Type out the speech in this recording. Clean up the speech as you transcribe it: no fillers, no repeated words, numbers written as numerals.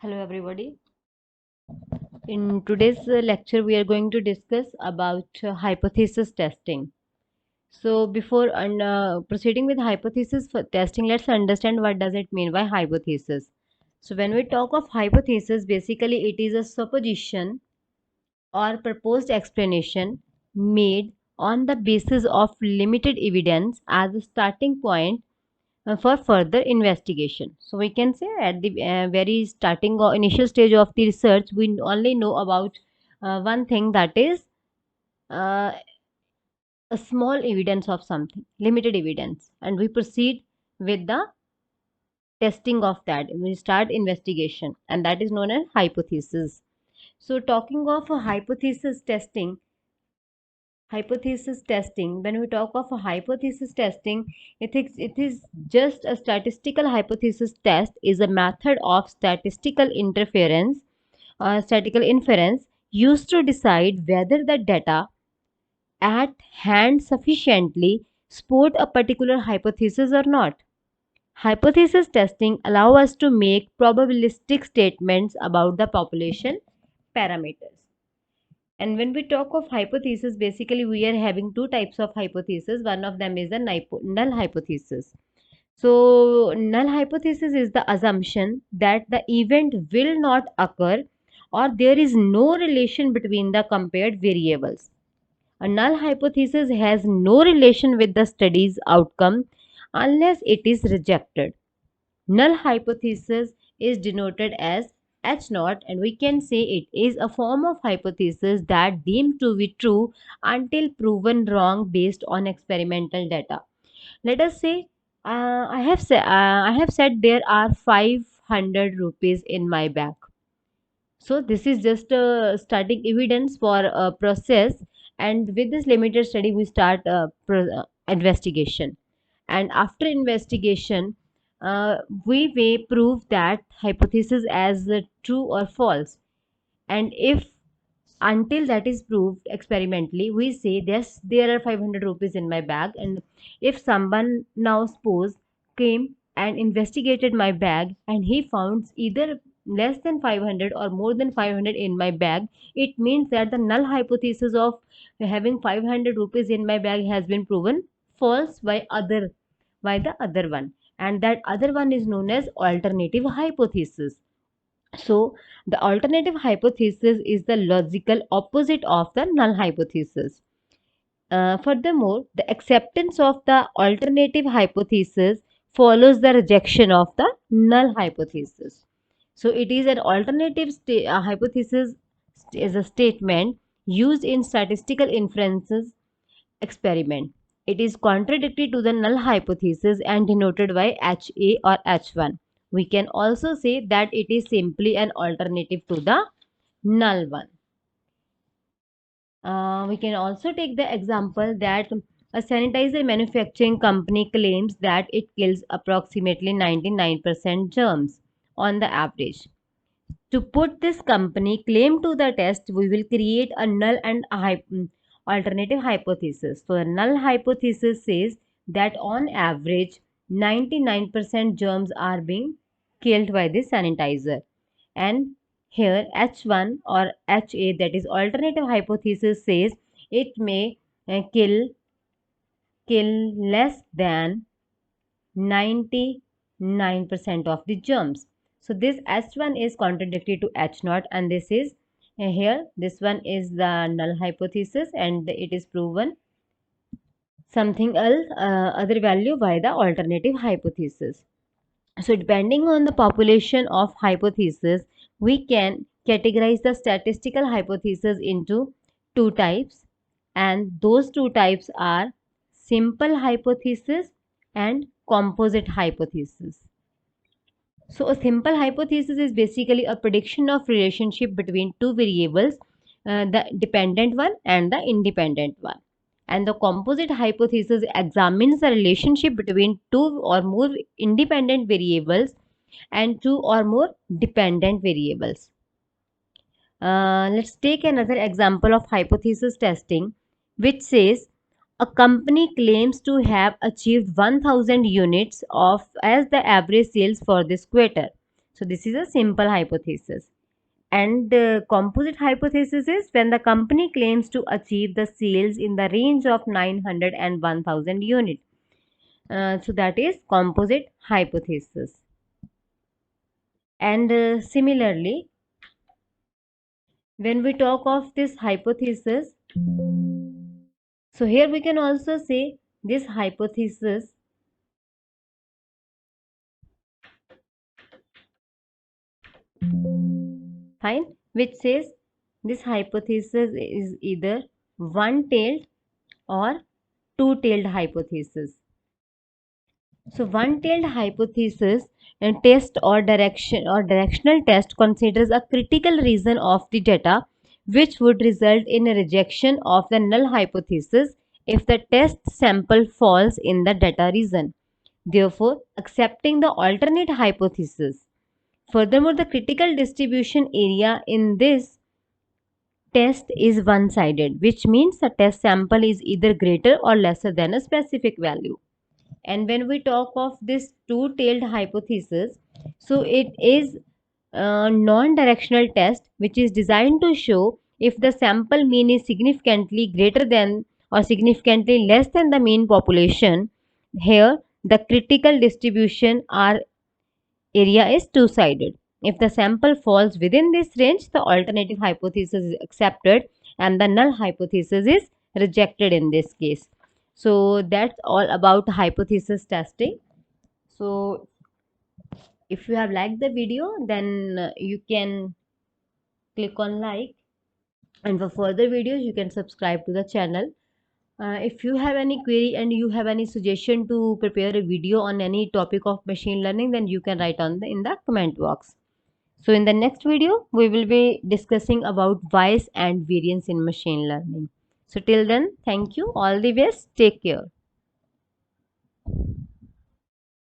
Hello everybody. In today's lecture we are going to discuss about hypothesis testing. So before proceeding with hypothesis for testing, let's understand what does it mean by hypothesis. So when we talk of hypothesis, basically it is a supposition or proposed explanation made on the basis of limited evidence as a starting point for further investigation. So we can say at the very starting or initial stage of the research, we only know about one thing, that is uh, a small evidence of something, limited evidence, and we proceed with the testing of that. We start investigation, and that is known as hypothesis. So talking of a hypothesis testing, when we talk of a hypothesis testing, it is just a statistical hypothesis test is a method of statistical inference used to decide whether the data at hand sufficiently support a particular hypothesis or not. Hypothesis testing allow us to make probabilistic statements about the population parameters. And when we talk of hypothesis, basically we are having two types of hypothesis. One of them is the null hypothesis. So, null hypothesis is the assumption that the event will not occur or there is no relation between the compared variables. A null hypothesis has no relation with the study's outcome unless it is rejected. Null hypothesis is denoted as H naught, and we can say it is a form of hypothesis that deemed to be true until proven wrong based on experimental data. Let us say I have said there are 500 rupees in my bag. So this is just a starting evidence for a process, and with this limited study we start investigation, and after investigation we may prove that hypothesis as true or false. And if until that is proved experimentally, we say yes, there are 500 rupees in my bag. And if someone, now suppose, came and investigated my bag and he found either less than 500 or more than 500 in my bag, it means that the null hypothesis of having 500 rupees in my bag has been proven false by the other one, and that other one is known as alternative hypothesis. So, the alternative hypothesis is the logical opposite of the null hypothesis. Furthermore, the acceptance of the alternative hypothesis follows the rejection of the null hypothesis. So, it is an hypothesis is a statement used in statistical inferences experiment. It is contradictory to the null hypothesis and denoted by HA or H1. We can also say that it is simply an alternative to the null one. We can also take the example that a sanitizer manufacturing company claims that it kills approximately 99% germs on the average. To put this company claim to the test, we will create a null and alternative hypothesis. So, the null hypothesis says that on average, 99% germs are being killed by this sanitizer. And here H1 or HA, that is alternative hypothesis, says it may kill less than 99% of the germs. So this H1 is contradictory to H0, and this is here, this one is the null hypothesis, and it is proven something else, other value by the alternative hypothesis. So depending on the population of hypothesis, we can categorize the statistical hypothesis into two types, and those two types are simple hypothesis and composite hypothesis. So a simple hypothesis is basically a prediction of relationship between two variables, the dependent one and the independent one. And the composite hypothesis examines the relationship between two or more independent variables and two or more dependent variables. Let's take another example of hypothesis testing, which says a company claims to have achieved 1000 units of as the average sales for this quarter. So this is a simple hypothesis. And the composite hypothesis is when the company claims to achieve the sales in the range of 900 and 1000 units. So that is composite hypothesis. And similarly, when we talk of this hypothesis, so here we can also say this hypothesis, fine, which says this hypothesis is either one-tailed or two-tailed hypothesis. So one-tailed hypothesis and test or directional test considers a critical region of the data which would result in a rejection of the null hypothesis if the test sample falls in the data region, therefore accepting the alternate hypothesis. Furthermore, the critical distribution area in this test is one-sided, which means the test sample is either greater or lesser than a specific value. And when we talk of this two-tailed hypothesis, so it is a non-directional test which is designed to show if the sample mean is significantly greater than or significantly less than the mean population. Here the critical distribution R area is two-sided. If the sample falls within this range, the alternative hypothesis is accepted and the null hypothesis is rejected in this case. So that's all about hypothesis testing. So if you have liked the video, then you can click on like, and for further videos you can subscribe to the channel. If you have any query and you have any suggestion to prepare a video on any topic of machine learning, then you can write on in the comment box. So in the next video, we will be discussing about bias and variance in machine learning. So till then, thank you. All the best. Take care.